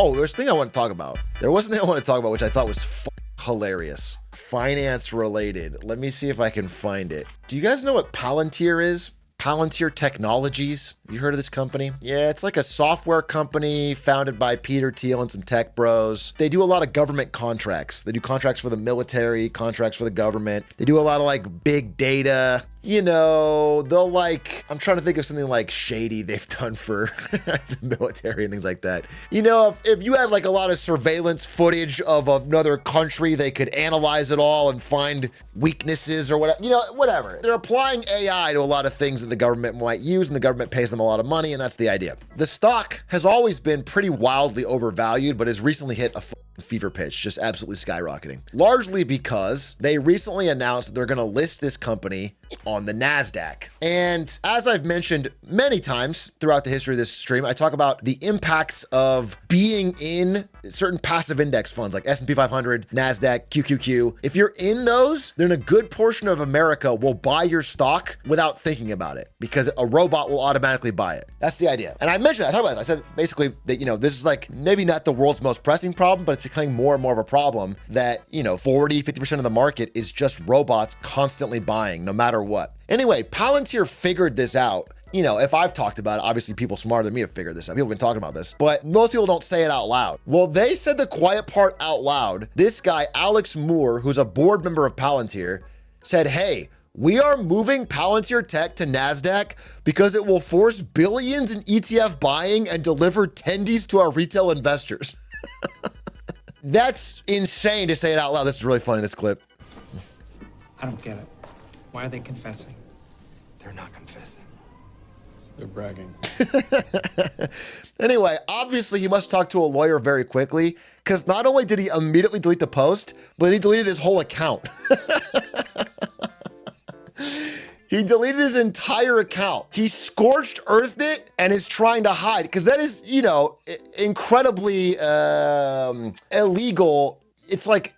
Oh, there's a thing I want to talk about. There was something I want to talk about, which I thought was hilarious. Finance related. Let me see if I can find it. Do you guys know what Palantir is? Palantir Technologies. You heard of this company? Yeah, it's like a software company founded by Peter Thiel and some tech bros. They do a lot of government contracts. They do contracts for the military, contracts for the government. They do a lot of like big data. You know, they'll like, I'm trying to think of something like shady they've done for the military and things like that. You know, if you had like a lot of surveillance footage of another country, they could analyze it all and find weaknesses or whatever, you know, whatever. They're applying AI to a lot of things that the government might use, and the government pays them a lot of money, and that's the idea. The stock has always been pretty wildly overvalued, but has recently hit a fever pitch, just absolutely skyrocketing. Largely because they recently announced that they're going to list this company on the NASDAQ. And as I've mentioned many times throughout the history of this stream, I talk about the impacts of being in certain passive index funds like S&P 500, NASDAQ, QQQ. If you're in those, then a good portion of America will buy your stock without thinking about it because a robot will automatically buy it. That's the idea. And I mentioned, I talked about this. I said basically that, you know, this is like maybe not the world's most pressing problem, but it's becoming more and more of a problem that, you know, 40, 50% of the market is just robots constantly buying no matter what. Anyway, Palantir figured this out. You know, if I've talked about it, obviously people smarter than me have figured this out. People have been talking about this, but most people don't say it out loud. Well, they said the quiet part out loud. This guy, Alex Moore, who's a board member of Palantir, said, hey, we are moving Palantir Tech to NASDAQ because it will force billions in ETF buying and deliver tendies to our retail investors. That's insane to say it out loud. This is really funny, this clip. I don't get it. Why are they confessing? They're not confessing. They're bragging. Anyway, obviously he must talk to a lawyer very quickly because not only did he immediately delete the post, but he deleted his whole account. He deleted his entire account. He scorched earthed it and is trying to hide because that is, you know, incredibly illegal. It's like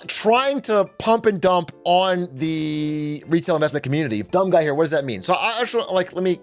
trying to pump and dump on the retail investment community. Dumb guy here. What does that mean? So I actually like, let me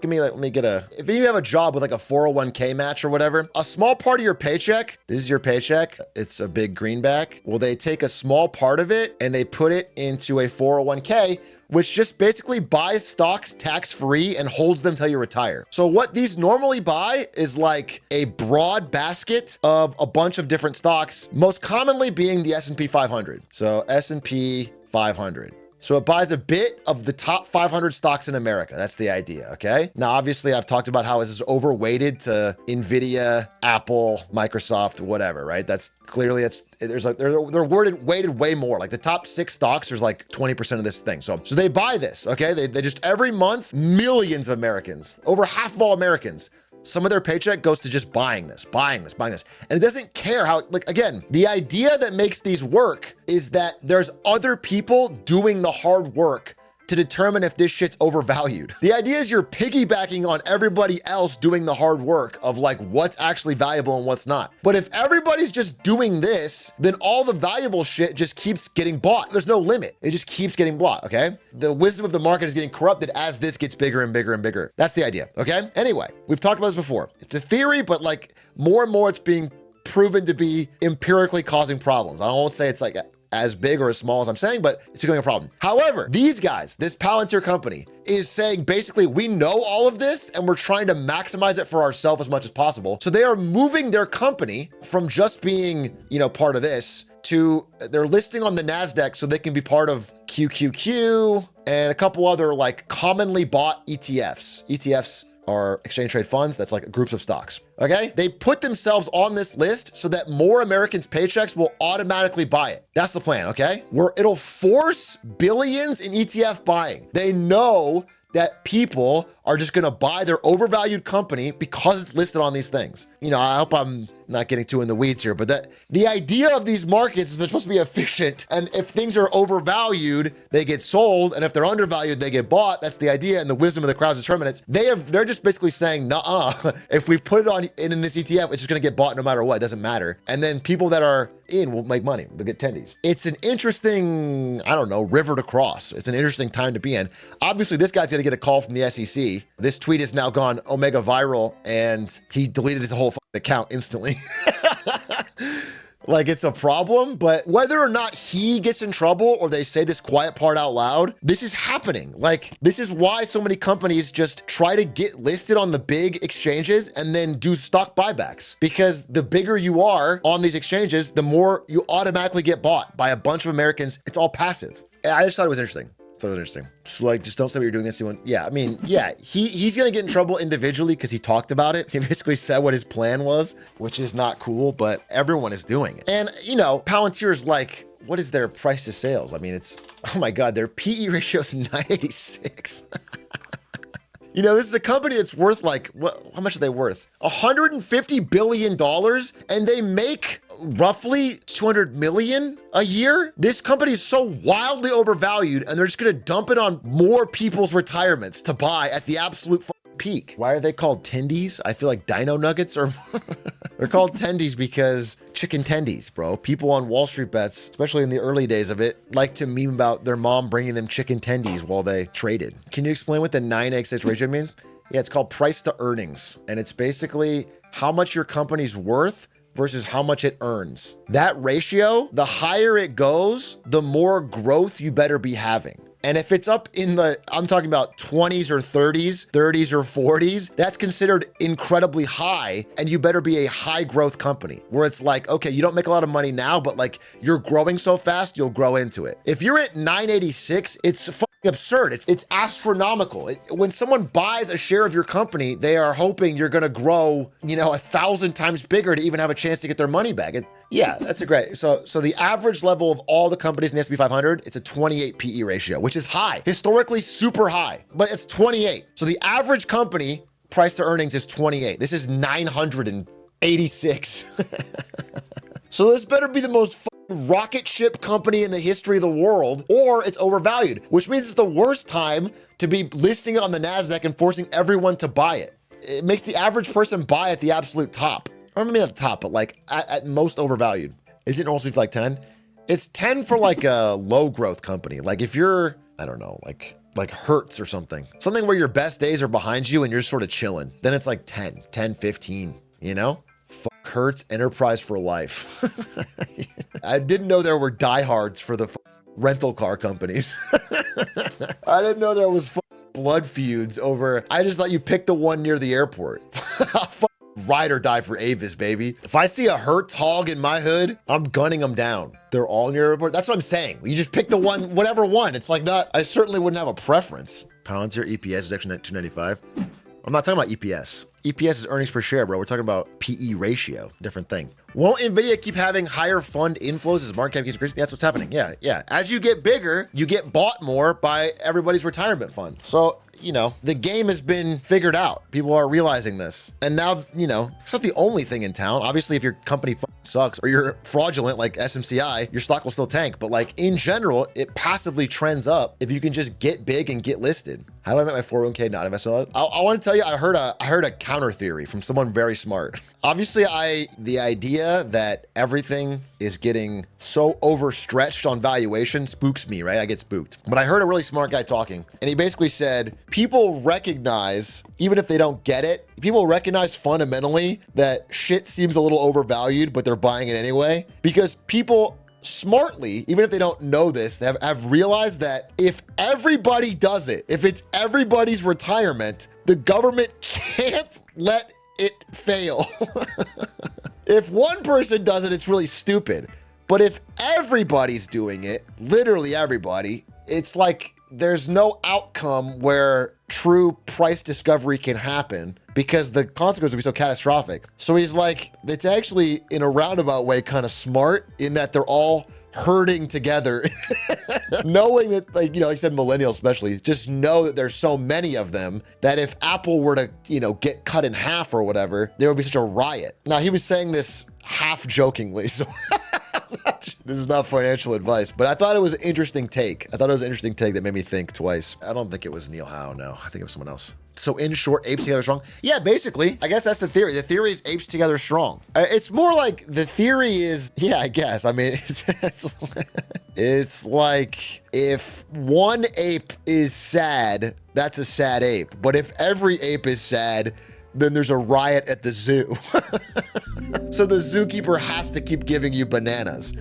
get if you have a job with like a 401k match or whatever, a small part of your paycheck, this is your paycheck. It's a big greenback. Well, they take a small part of it and they put it into a 401k, which just basically buys stocks tax-free and holds them till you retire. So what these normally buy is like a broad basket of a bunch of different stocks, most commonly being the S&P 500. So S&P 500. So it buys a bit of the top 500 stocks in America. That's the idea, okay? Now, obviously, I've talked about how this is overweighted to NVIDIA, Apple, Microsoft, whatever, right? That's clearly, they're weighted way more. Like the top 6 stocks, there's like 20% of this thing. So they buy this, okay? They just every month, millions of Americans, over half of all Americans, some of their paycheck goes to just buying this. And it doesn't care how, like, again, the idea that makes these work is that there's other people doing the hard work to determine if this shit's overvalued. The idea is you're piggybacking on everybody else doing the hard work of like what's actually valuable and what's not. But if everybody's just doing this, then all the valuable shit just keeps getting bought. There's no limit. It just keeps getting bought, okay? The wisdom of the market is getting corrupted as this gets bigger and bigger and bigger. That's the idea, okay? Anyway, we've talked about this before. It's a theory, but like more and more it's being proven to be empirically causing problems. I won't say it's like as big or as small as I'm saying, but it's becoming a problem. However, these guys, this Palantir company is saying basically, we know all of this and we're trying to maximize it for ourselves as much as possible. So they are moving their company from just being, you know, part of this to they're listing on the NASDAQ so they can be part of QQQ and a couple other like commonly bought ETFs. ETFs are exchange trade funds. That's like groups of stocks. Okay. They put themselves on this list so that more Americans' paychecks will automatically buy it. That's the plan. Okay. Where it'll force billions in ETF buying. They know that people are just going to buy their overvalued company because it's listed on these things. You know, I hope I'm not getting too in the weeds here, but that the idea of these markets is they're supposed to be efficient. And if things are overvalued, they get sold. And if they're undervalued, they get bought. That's the idea. And the wisdom of the crowd's determinants. They're just basically saying, nah, if we put it on in this ETF, it's just going to get bought no matter what. It doesn't matter. And then people that are in will make money. They'll get tendies. It's an interesting, I don't know, river to cross. It's an interesting time to be in. Obviously, this guy's going to get a call from the SEC. This tweet has now gone omega viral and he deleted his whole account instantly. like it's a problem. But whether or not he gets in trouble or they say this quiet part out loud, this is happening. Like, this is why so many companies just try to get listed on the big exchanges and then do stock buybacks, because the bigger you are on these exchanges, the more you automatically get bought by a bunch of Americans. It's all passive. I just thought it was interesting. So interesting. So like, just don't say what you're doing this. Yeah, I mean, yeah, he's gonna get in trouble individually because he talked about it. He basically said what his plan was, which is not cool, but everyone is doing it. And you know, Palantir is like, what is their price to sales? I mean, it's, oh my God, their PE ratio is 986. You know, this is a company that's worth like, what? How much are they worth? $150 billion, and they make roughly 200 million a year. This company is so wildly overvalued, and they're just gonna dump it on more people's retirements to buy at the absolute peak. Why are they called tendies? I feel like dino nuggets are they're called tendies because chicken tendies, bro. People on Wall Street bets, especially in the early days of it, like to meme about their mom bringing them chicken tendies while they traded. Can you explain what the 9x ratio means? Yeah, it's called price to earnings, and it's basically how much your company's worth versus how much it earns. That ratio, the higher it goes, the more growth you better be having. And if it's up in the, I'm talking about 20s or 30s or 40s, that's considered incredibly high, and you better be a high growth company where it's like, okay, you don't make a lot of money now, but like you're growing so fast, you'll grow into it. If you're at 986, it's fucking absurd. It's astronomical. When someone buys a share of your company, they are hoping you're gonna grow, you know, 1,000 times bigger to even have a chance to get their money back. Yeah, that's a great. So the average level of all the companies in the S&P 500, it's a 28 PE ratio, which is high, historically super high, but it's 28. So the average company price to earnings is 28. This is 986. So this better be the most rocket ship company in the history of the world, or it's overvalued, which means it's the worst time to be listing it on the NASDAQ and forcing everyone to buy it. It makes the average person buy at the absolute top. I don't mean at the top, but like at most overvalued. Is it also like 10? It's 10 for like a low growth company. Like if you're, I don't know, like Hertz or something where your best days are behind you and you're sort of chilling. Then it's like 10, 15, you know? Fuck Hertz, enterprise for life. I didn't know there were diehards for the rental car companies. I didn't know there was blood feuds over, I just thought you picked the one near the airport. Ride or die for Avis, baby. If I see a Hertz hog in my hood, I'm gunning them down. They're all near airport. That's what I'm saying. You just pick the one, whatever one. It's like not, I certainly wouldn't have a preference. Palantir EPS is actually 295. I'm not talking about EPS. EPS is earnings per share, bro. We're talking about PE ratio, different thing. Won't NVIDIA keep having higher fund inflows as market cap keeps increasing? That's what's happening. Yeah. As you get bigger, you get bought more by everybody's retirement fund. So, you know, the game has been figured out. People are realizing this. And now, you know, it's not the only thing in town. Obviously, if your company sucks or you're fraudulent like SMCI, your stock will still tank. But like in general, it passively trends up if you can just get big and get listed. How do I make my 401k not invest in it? I want to tell you, I heard a counter theory from someone very smart. Obviously, the idea that everything is getting so overstretched on valuation spooks me, right? I get spooked. But I heard a really smart guy talking, and he basically said, people recognize, even if they don't get it, people recognize fundamentally that shit seems a little overvalued, but they're buying it anyway. Because people smartly, even if they don't know this, they have realized that if everybody does it, if it's everybody's retirement, the government can't let it fail. If one person does it, it's really stupid. But if everybody's doing it, literally everybody, it's like there's no outcome where true price discovery can happen because the consequences would be so catastrophic. So he's like, it's actually in a roundabout way kind of smart in that they're all herding together, knowing that, like, you know, like I said, millennials especially, just know that there's so many of them that if Apple were to, you know, get cut in half or whatever, there would be such a riot. Now, he was saying this half jokingly, so this is not financial advice, but I thought it was an interesting take. I thought it was an interesting take that made me think twice. I don't think it was Neil Howe, no. I think it was someone else. So in short, apes together strong? Yeah, basically. I guess that's the theory. The theory is apes together strong. It's more like the theory is, yeah, I guess. I mean, it's like if one ape is sad, that's a sad ape. But if every ape is sad, then there's a riot at the zoo. So the zookeeper has to keep giving you bananas.